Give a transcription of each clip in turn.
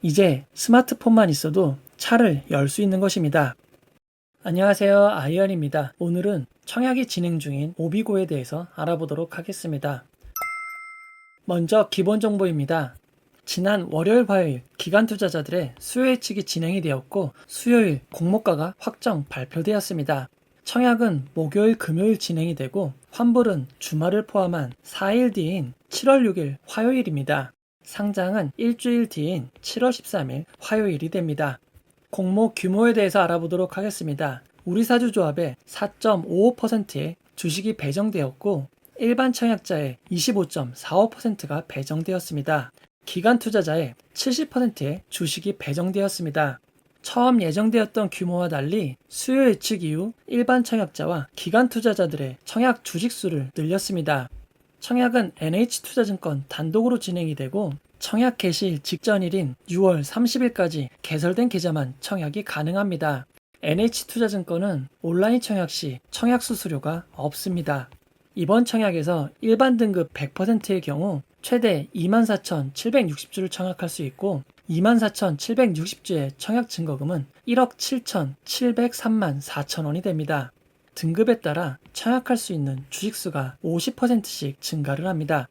이제 스마트폰만 있어도 차를 열 수 있는 것입니다. 안녕하세요, 아이언입니다. 오늘은 청약이 진행 중인 오비고에 대해서 알아보도록 하겠습니다. 먼저 기본 정보입니다. 지난 월요일, 화요일 기관 투자자들의 수요 예측이 진행이 되었고 수요일 공모가가 확정 발표되었습니다. 청약은 목요일, 금요일 진행이 되고 환불은 주말을 포함한 4일 뒤인 7월 6일 화요일입니다. 상장은 일주일 뒤인 7월 13일 화요일이 됩니다. 공모 규모에 대해서 알아보도록 하겠습니다. 우리사주조합의 4.55%의 주식이 배정되었고 일반 청약자의 25.45%가 배정되었습니다. 기관 투자자의 70%의 주식이 배정되었습니다. 처음 예정되었던 규모와 달리 수요 예측 이후 일반 청약자와 기관 투자자들의 청약 주식수를 늘렸습니다. 청약은 NH투자증권 단독으로 진행이 되고 청약 개시일 직전일인 6월 30일까지 개설된 계좌만 청약이 가능합니다. NH투자증권은 온라인 청약 시 청약 수수료가 없습니다. 이번 청약에서 일반 등급 100%의 경우 최대 24,760주를 청약할 수 있고 24,760주의 청약 증거금은 1억 7,703만 4천원이 됩니다. 등급에 따라 청약할 수 있는 주식수가 50%씩 증가를 합니다.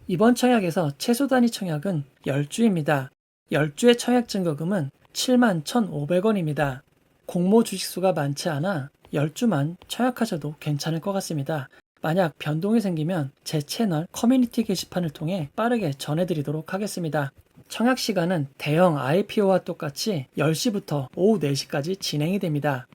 이번 청약에서 최소 단위 청약은 10주입니다. 10주의 청약 증거금은 7만 1,500원입니다. 공모 주식수가 많지 않아 10주만 청약하셔도 괜찮을 것 같습니다. 만약 변동이 생기면 제 채널 커뮤니티 게시판을 통해 빠르게 전해드리도록 하겠습니다. 청약 시간은 대형 IPO와 똑같이 10시부터 오후 4시까지 진행이 됩니다.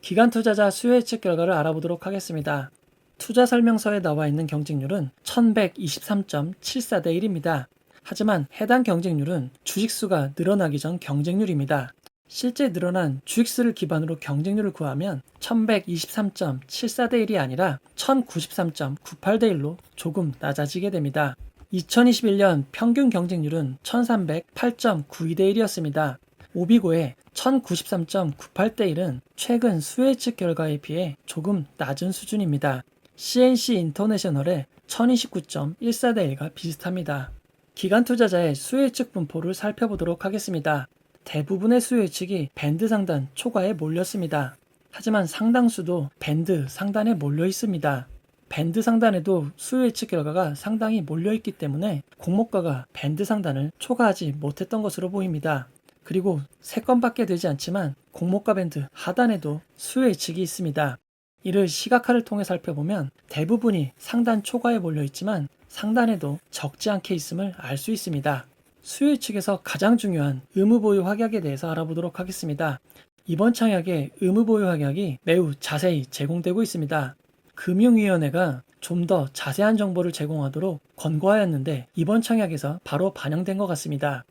기관 투자자 수요 예측 결과를 알아보도록 하겠습니다. 투자 설명서에 나와 있는 경쟁률은 1123.74대 1입니다. 하지만 해당 경쟁률은 주식수가 늘어나기 전 경쟁률입니다. 실제 늘어난 주식수를 기반으로 경쟁률을 구하면 1123.74대 1이 아니라 1093.98대 1로 조금 낮아지게 됩니다. 2021년 평균 경쟁률은 1308.92대 1이었습니다. 오비고의 1093.98대 1은 최근 수요 예측 결과에 비해 조금 낮은 수준입니다. CNC 인터내셔널의 1029.14대 1과 비슷합니다. 기관 투자자의 수요 예측 분포를 살펴보도록 하겠습니다. 대부분의 수요 예측이 밴드 상단 초과에 몰렸습니다. 하지만 상당수도 밴드 상단에 몰려 있습니다. 밴드 상단에도 수요 예측 결과가 상당히 몰려있기 때문에 공모가가 밴드 상단을 초과하지 못했던 것으로 보입니다. 그리고 3건밖에 되지 않지만 공모가 밴드 하단에도 수요 예측이 있습니다. 이를 시각화를 통해 살펴보면 대부분이 상단 초과에 몰려있지만 상단에도 적지 않게 있음을 알 수 있습니다. 수요 예측에서 가장 중요한 의무보유 확약에 대해서 알아보도록 하겠습니다. 이번 청약에 의무보유 확약이 매우 자세히 제공되고 있습니다. 금융위원회가 좀 더 자세한 정보를 제공하도록 권고하였는데 이번 청약에서 바로 반영된 것 같습니다.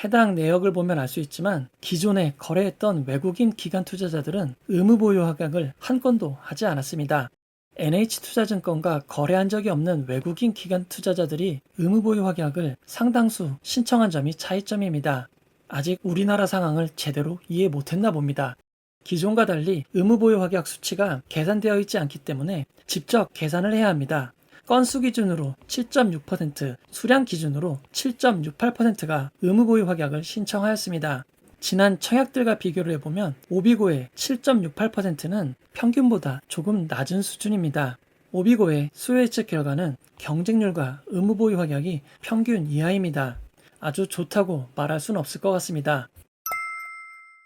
해당 내역을 보면 알 수 있지만 기존에 거래했던 외국인 기관 투자자들은 의무보유 확약을 한 건도 하지 않았습니다. NH투자증권과 거래한 적이 없는 외국인 기관 투자자들이 의무보유 확약을 상당수 신청한 점이 차이점입니다. 아직 우리나라 상황을 제대로 이해 못했나 봅니다. 기존과 달리 의무보유 확약 수치가 계산되어 있지 않기 때문에 직접 계산을 해야 합니다. 건수 기준으로 7.6%, 수량 기준으로 7.68%가 의무보유 확약을 신청하였습니다. 지난 청약들과 비교를 해보면 오비고의 7.68%는 평균보다 조금 낮은 수준입니다. 오비고의 수요 예측 결과는 경쟁률과 의무보유 확약이 평균 이하입니다. 아주 좋다고 말할 수는 없을 것 같습니다.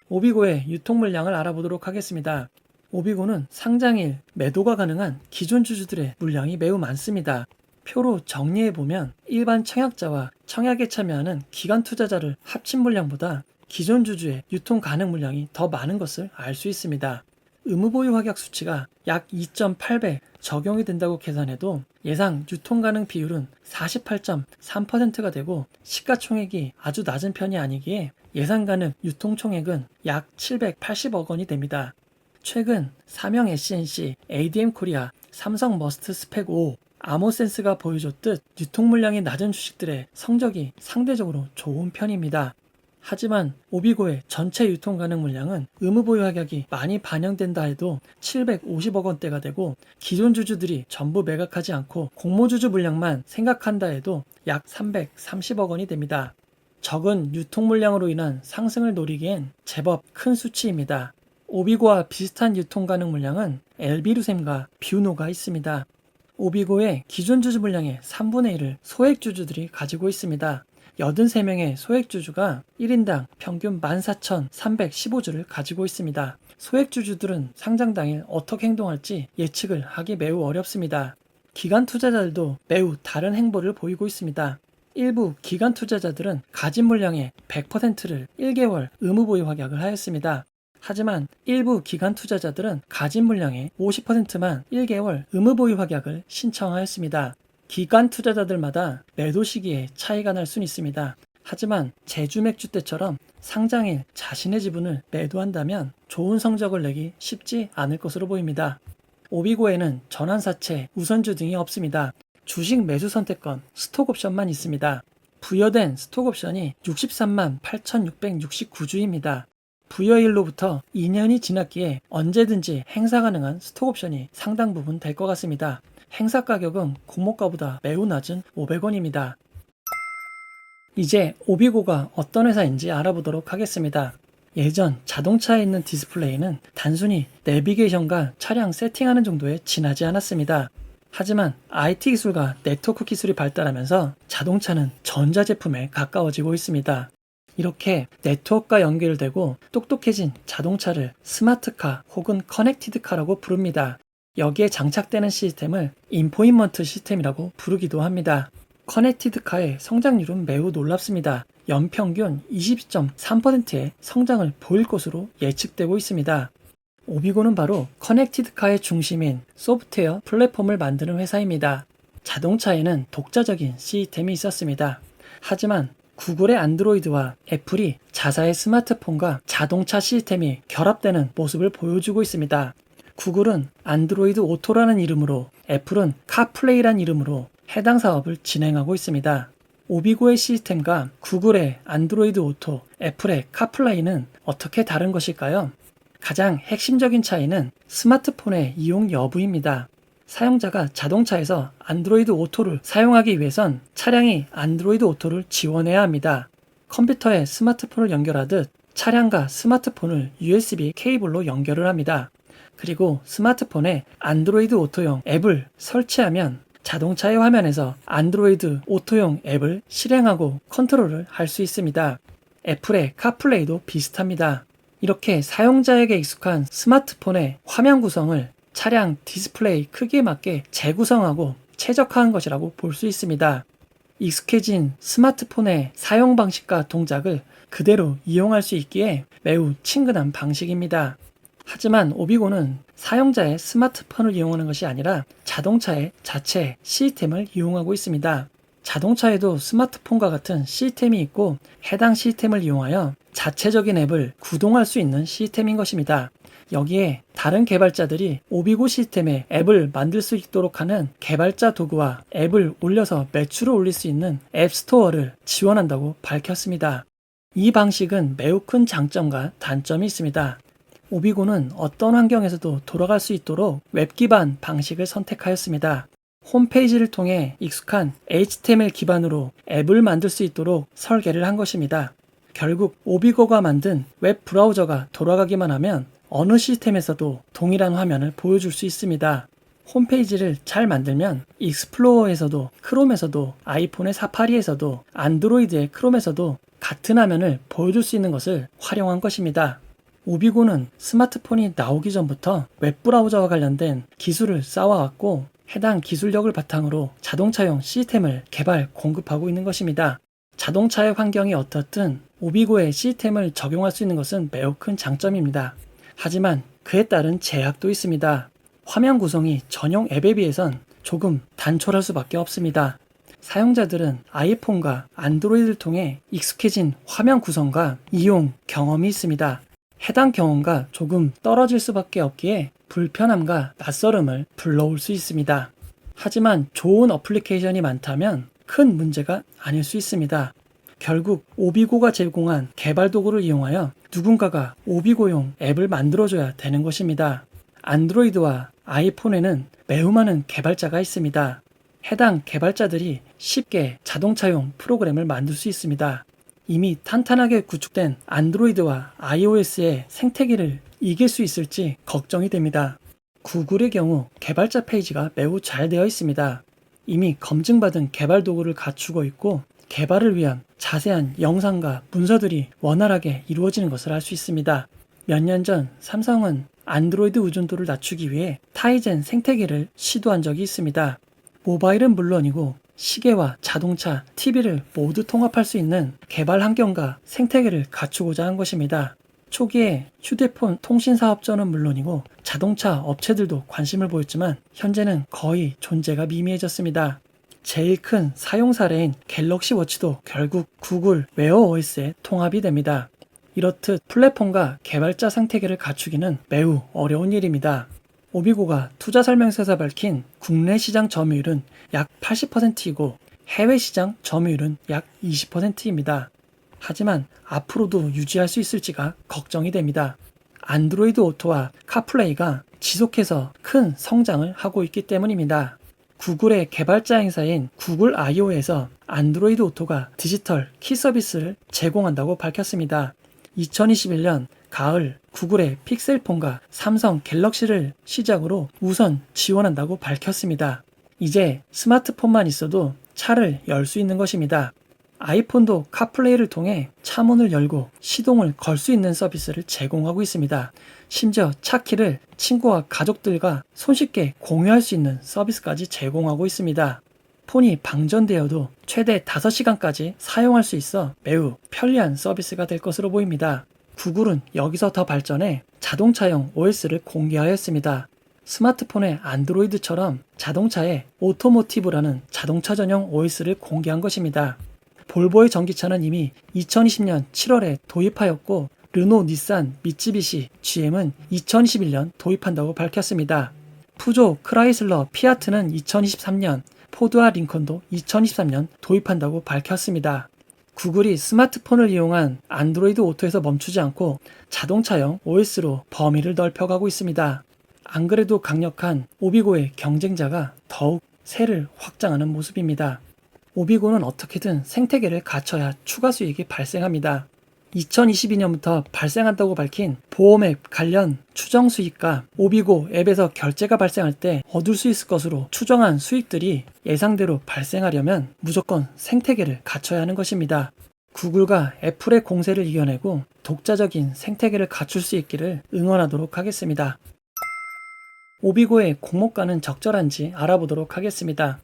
오비고의 유통 물량을 알아보도록 하겠습니다. 오비고는 상장일 매도가 가능한 기존 주주들의 물량이 매우 많습니다. 표로 정리해보면 일반 청약자와 청약에 참여하는 기관 투자자를 합친 물량보다 기존 주주의 유통 가능 물량이 더 많은 것을 알 수 있습니다. 의무보유 확약 수치가 약 2.8배 적용이 된다고 계산해도 예상 유통 가능 비율은 48.3%가 되고 시가총액이 아주 낮은 편이 아니기에 예상 가능 유통 총액은 약 780억 원이 됩니다. 최근 삼형 SNC, ADM 코리아, 삼성 머스트 스펙 5, 아모센스가 보여줬듯 유통 물량이 낮은 주식들의 성적이 상대적으로 좋은 편입니다. 하지만 오비고의 전체 유통 가능 물량은 의무보유 확약이 많이 반영된다 해도 750억 원대가 되고 기존 주주들이 전부 매각하지 않고 공모주주 물량만 생각한다 해도 약 330억 원이 됩니다. 적은 유통 물량으로 인한 상승을 노리기엔 제법 큰 수치입니다. 오비고와 비슷한 유통 가능 물량은 엘비루셈과 뷰노가 있습니다. 오비고의 기존 주주 물량의 3분의 1을 소액주주들이 가지고 있습니다. 83명의 소액주주가 1인당 평균 14,315주를 가지고 있습니다. 소액주주들은 상장 당일 어떻게 행동할지 예측을 하기 매우 어렵습니다. 기관 투자자들도 매우 다른 행보를 보이고 있습니다. 일부 기관 투자자들은 가진 물량의 100%를 1개월 의무 보유 확약을 하였습니다. 하지만 일부 기관 투자자들은 가진 물량의 50%만 1개월 의무 보유 확약을 신청하였습니다. 기관 투자자들마다 매도 시기에 차이가 날 수는 있습니다. 하지만 제주 맥주 때처럼 상장일 자신의 지분을 매도한다면 좋은 성적을 내기 쉽지 않을 것으로 보입니다. 오비고에는 전환사채, 우선주 등이 없습니다. 주식 매수 선택권, 스톡옵션만 있습니다. 부여된 스톡옵션이 63만 8,669주입니다. 부여일로부터 2년이 지났기에 언제든지 행사 가능한 스톡옵션이 상당 부분 될 것 같습니다. 행사 가격은 공모가보다 매우 낮은 500원입니다. 이제 오비고가 어떤 회사인지 알아보도록 하겠습니다. 예전 자동차에 있는 디스플레이는 단순히 내비게이션과 차량 세팅하는 정도에 지나지 않았습니다. 하지만 IT 기술과 네트워크 기술이 발달하면서 자동차는 전자제품에 가까워지고 있습니다. 이렇게 네트워크가 연결되고 똑똑해진 자동차를 스마트카 혹은 커넥티드카라고 부릅니다. 여기에 장착되는 시스템을 인포인먼트 시스템이라고 부르기도 합니다. 커넥티드카의 성장률은 매우 놀랍습니다. 연평균 20.3%의 성장을 보일 것으로 예측되고 있습니다. 오비고는 바로 커넥티드카의 중심인 소프트웨어 플랫폼을 만드는 회사입니다. 자동차에는 독자적인 시스템이 있었습니다. 하지만 구글의 안드로이드와 애플이 자사의 스마트폰과 자동차 시스템이 결합되는 모습을 보여주고 있습니다. 구글은 안드로이드 오토라는 이름으로, 애플은 카플레이란 이름으로 해당 사업을 진행하고 있습니다. 오비고의 시스템과 구글의 안드로이드 오토, 애플의 카플레이는 어떻게 다른 것일까요? 가장 핵심적인 차이는 스마트폰의 이용 여부입니다. 사용자가 자동차에서 안드로이드 오토를 사용하기 위해선 차량이 안드로이드 오토를 지원해야 합니다. 컴퓨터에 스마트폰을 연결하듯 차량과 스마트폰을 USB 케이블로 연결을 합니다. 그리고 스마트폰에 안드로이드 오토용 앱을 설치하면 자동차의 화면에서 안드로이드 오토용 앱을 실행하고 컨트롤을 할 수 있습니다. 애플의 카플레이도 비슷합니다. 이렇게 사용자에게 익숙한 스마트폰의 화면 구성을 차량 디스플레이 크기에 맞게 재구성하고 최적화한 것이라고 볼 수 있습니다. 익숙해진 스마트폰의 사용 방식과 동작을 그대로 이용할 수 있기에 매우 친근한 방식입니다. 하지만 오비고는 사용자의 스마트폰을 이용하는 것이 아니라 자동차의 자체 시스템을 이용하고 있습니다. 자동차에도 스마트폰과 같은 시스템이 있고 해당 시스템을 이용하여 자체적인 앱을 구동할 수 있는 시스템인 것입니다. 여기에 다른 개발자들이 오비고 시스템에 앱을 만들 수 있도록 하는 개발자 도구와 앱을 올려서 매출을 올릴 수 있는 앱스토어를 지원한다고 밝혔습니다. 이 방식은 매우 큰 장점과 단점이 있습니다. 오비고는 어떤 환경에서도 돌아갈 수 있도록 웹 기반 방식을 선택하였습니다. 홈페이지를 통해 익숙한 HTML 기반으로 앱을 만들 수 있도록 설계를 한 것입니다. 결국 오비고가 만든 웹 브라우저가 돌아가기만 하면 어느 시스템에서도 동일한 화면을 보여줄 수 있습니다. 홈페이지를 잘 만들면 익스플로어에서도 크롬에서도 아이폰의 사파리에서도 안드로이드의 크롬에서도 같은 화면을 보여줄 수 있는 것을 활용한 것입니다. 오비고는 스마트폰이 나오기 전부터 웹브라우저와 관련된 기술을 쌓아왔고 해당 기술력을 바탕으로 자동차용 시스템을 개발, 공급하고 있는 것입니다. 자동차의 환경이 어떻든 오비고의 시스템을 적용할 수 있는 것은 매우 큰 장점입니다. 하지만 그에 따른 제약도 있습니다. 화면 구성이 전용 앱에 비해선 조금 단촐할 수밖에 없습니다. 사용자들은 아이폰과 안드로이드를 통해 익숙해진 화면 구성과 이용 경험이 있습니다. 해당 경험과 조금 떨어질 수밖에 없기에 불편함과 낯설음을 불러올 수 있습니다. 하지만 좋은 어플리케이션이 많다면 큰 문제가 아닐 수 있습니다. 결국 오비고가 제공한 개발 도구를 이용하여 누군가가 오비고용 앱을 만들어줘야 되는 것입니다. 안드로이드와 아이폰에는 매우 많은 개발자가 있습니다. 해당 개발자들이 쉽게 자동차용 프로그램을 만들 수 있습니다. 이미 탄탄하게 구축된 안드로이드와 iOS의 생태계를 이길 수 있을지 걱정이 됩니다. 구글의 경우 개발자 페이지가 매우 잘 되어 있습니다. 이미 검증받은 개발 도구를 갖추고 있고 개발을 위한 자세한 영상과 문서들이 원활하게 이루어지는 것을 알 수 있습니다. 몇 년 전 삼성은 안드로이드 의존도를 낮추기 위해 타이젠 생태계를 시도한 적이 있습니다. 모바일은 물론이고 시계와 자동차, TV를 모두 통합할 수 있는 개발 환경과 생태계를 갖추고자 한 것입니다. 초기에 휴대폰 통신사업자는 물론이고 자동차 업체들도 관심을 보였지만 현재는 거의 존재가 미미해졌습니다. 제일 큰 사용 사례인 갤럭시 워치도 결국 구글 웨어 OS에 통합이 됩니다. 이렇듯 플랫폼과 개발자 생태계를 갖추기는 매우 어려운 일입니다. 오비고가 투자 설명서에서 밝힌 국내 시장 점유율은 약 80%이고 해외 시장 점유율은 약 20%입니다. 하지만 앞으로도 유지할 수 있을지가 걱정이 됩니다. 안드로이드 오토와 카플레이가 지속해서 큰 성장을 하고 있기 때문입니다. 구글의 개발자 행사인 구글 I/O에서 안드로이드 오토가 디지털 키 서비스를 제공한다고 밝혔습니다. 2021년 가을 구글의 픽셀폰과 삼성 갤럭시를 시작으로 우선 지원한다고 밝혔습니다. 이제 스마트폰만 있어도 차를 열 수 있는 것입니다. 아이폰도 카플레이를 통해 차문을 열고 시동을 걸 수 있는 서비스를 제공하고 있습니다. 심지어 차키를 친구와 가족들과 손쉽게 공유할 수 있는 서비스까지 제공하고 있습니다. 폰이 방전되어도 최대 5시간까지 사용할 수 있어 매우 편리한 서비스가 될 것으로 보입니다. 구글은 여기서 더 발전해 자동차용 OS를 공개하였습니다. 스마트폰의 안드로이드처럼 자동차에 오토모티브라는 자동차 전용 OS를 공개한 것입니다. 볼보의 전기차는 이미 2020년 7월에 도입하였고 르노, 닛산, 미쯔비시, GM은 2021년 도입한다고 밝혔습니다. 푸조, 크라이슬러, 피아트는 2023년, 포드와 링컨도 2023년 도입한다고 밝혔습니다. 구글이 스마트폰을 이용한 안드로이드 오토에서 멈추지 않고 자동차용 OS로 범위를 넓혀가고 있습니다. 안 그래도 강력한 오비고의 경쟁자가 더욱 세를 확장하는 모습입니다. 오비고는 어떻게든 생태계를 갖춰야 추가 수익이 발생합니다. 2022년부터 발생한다고 밝힌 보험앱 관련 추정 수익과 오비고 앱에서 결제가 발생할 때 얻을 수 있을 것으로 추정한 수익들이 예상대로 발생하려면 무조건 생태계를 갖춰야 하는 것입니다. 구글과 애플의 공세를 이겨내고 독자적인 생태계를 갖출 수 있기를 응원하도록 하겠습니다. 오비고의 공모가는 적절한지 알아보도록 하겠습니다.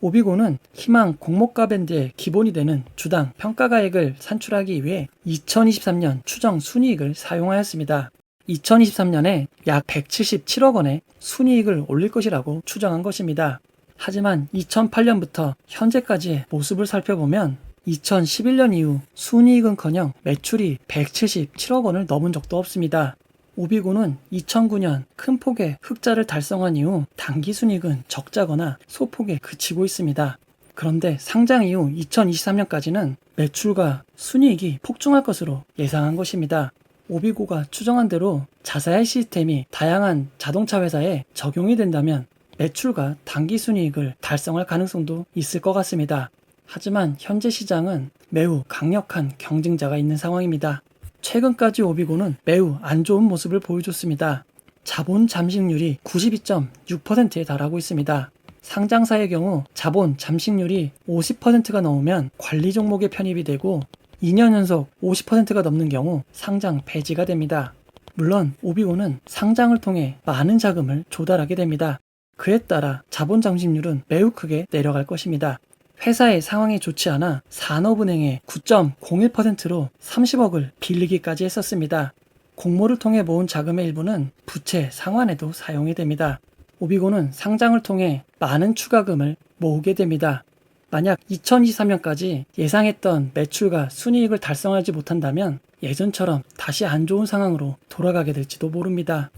오비고는 희망 공모가 밴드의 기본이 되는 주당 평가가액을 산출하기 위해 2023년 추정 순이익을 사용하였습니다. 2023년에 약 177억 원의 순이익을 올릴 것이라고 추정한 것입니다. 하지만 2008년부터 현재까지의 모습을 살펴보면 2011년 이후 순이익은커녕 매출이 177억 원을 넘은 적도 없습니다. 오비고는 2009년 큰 폭의 흑자를 달성한 이후 단기 순이익은 적자거나 소폭에 그치고 있습니다. 그런데 상장 이후 2023년까지는 매출과 순이익이 폭증할 것으로 예상한 것입니다. 오비고가 추정한 대로 자사의 시스템이 다양한 자동차 회사에 적용이 된다면 매출과 단기 순이익을 달성할 가능성도 있을 것 같습니다. 하지만 현재 시장은 매우 강력한 경쟁자가 있는 상황입니다. 최근까지 오비고는 매우 안 좋은 모습을 보여줬습니다. 자본 잠식률이 92.6%에 달하고 있습니다. 상장사의 경우 자본 잠식률이 50%가 넘으면 관리 종목에 편입이 되고 2년 연속 50%가 넘는 경우 상장 폐지가 됩니다. 물론 오비고는 상장을 통해 많은 자금을 조달하게 됩니다. 그에 따라 자본 잠식률은 매우 크게 내려갈 것입니다. 회사의 상황이 좋지 않아 산업은행에 9.01%로 30억을 빌리기까지 했었습니다. 공모를 통해 모은 자금의 일부는 부채 상환에도 사용이 됩니다. 오비고는 상장을 통해 많은 추가금을 모으게 됩니다. 만약 2023년까지 예상했던 매출과 순이익을 달성하지 못한다면 예전처럼 다시 안 좋은 상황으로 돌아가게 될지도 모릅니다.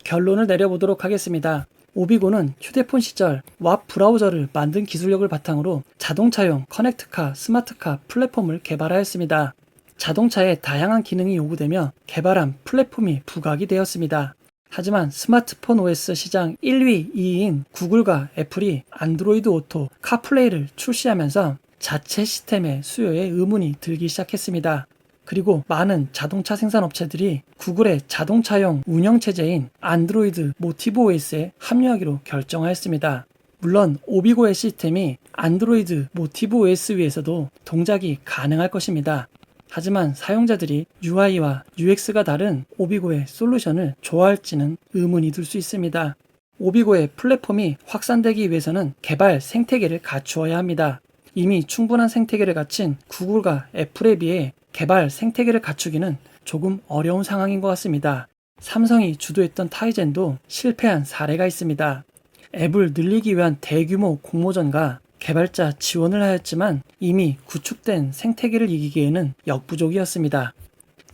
결론을 내려보도록 하겠습니다. 오비고는 휴대폰 시절 왑 브라우저를 만든 기술력을 바탕으로 자동차용 커넥트카, 스마트카 플랫폼을 개발하였습니다. 자동차에 다양한 기능이 요구되며 개발한 플랫폼이 부각이 되었습니다. 하지만 스마트폰 OS 시장 1위, 2위인 구글과 애플이 안드로이드 오토, 카플레이를 출시하면서 자체 시스템의 수요에 의문이 들기 시작했습니다. 그리고 많은 자동차 생산업체들이 구글의 자동차용 운영체제인 안드로이드 모티브 OS에 합류하기로 결정하였습니다. 물론 오비고의 시스템이 안드로이드 모티브 OS 위에서도 동작이 가능할 것입니다. 하지만 사용자들이 UI와 UX가 다른 오비고의 솔루션을 좋아할지는 의문이 들 수 있습니다. 오비고의 플랫폼이 확산되기 위해서는 개발 생태계를 갖추어야 합니다. 이미 충분한 생태계를 갖춘 구글과 애플에 비해 개발 생태계를 갖추기는 조금 어려운 상황인 것 같습니다. 삼성이 주도했던 타이젠도 실패한 사례가 있습니다. 앱을 늘리기 위한 대규모 공모전과 개발자 지원을 하였지만 이미 구축된 생태계를 이기기에는 역부족이었습니다.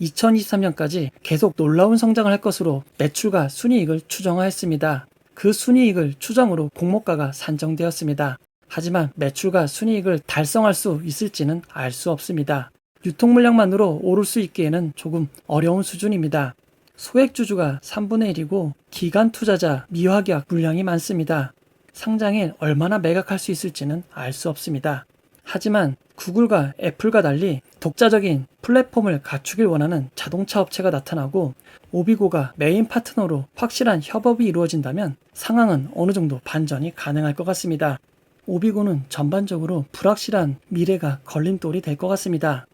2023년까지 계속 놀라운 성장을 할 것으로 매출과 순이익을 추정하였습니다. 그 순이익을 추정으로 공모가가 산정되었습니다. 하지만 매출과 순이익을 달성할 수 있을지는 알 수 없습니다. 유통 물량만으로 오를 수 있기에는 조금 어려운 수준입니다. 소액주주가 3분의 1이고 기관 투자자 미확약 물량이 많습니다. 상장에 얼마나 매각할 수 있을지는 알 수 없습니다. 하지만 구글과 애플과 달리 독자적인 플랫폼을 갖추길 원하는 자동차 업체가 나타나고 오비고가 메인 파트너로 확실한 협업이 이루어진다면 상황은 어느 정도 반전이 가능할 것 같습니다. 오비고는 전반적으로 불확실한 미래가 걸림돌이 될 것 같습니다.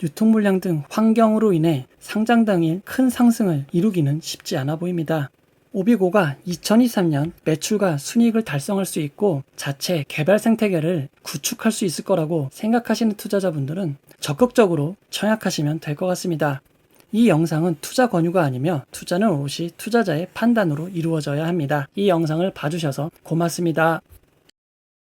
유통 물량 등 환경으로 인해 상장 당일 큰 상승을 이루기는 쉽지 않아 보입니다. 오비고가 2023년 매출과 순이익을 달성할 수 있고 자체 개발 생태계를 구축할 수 있을 거라고 생각하시는 투자자분들은 적극적으로 청약하시면 될 것 같습니다. 이 영상은 투자 권유가 아니며 투자는 오롯이 투자자의 판단으로 이루어져야 합니다. 이 영상을 봐주셔서 고맙습니다.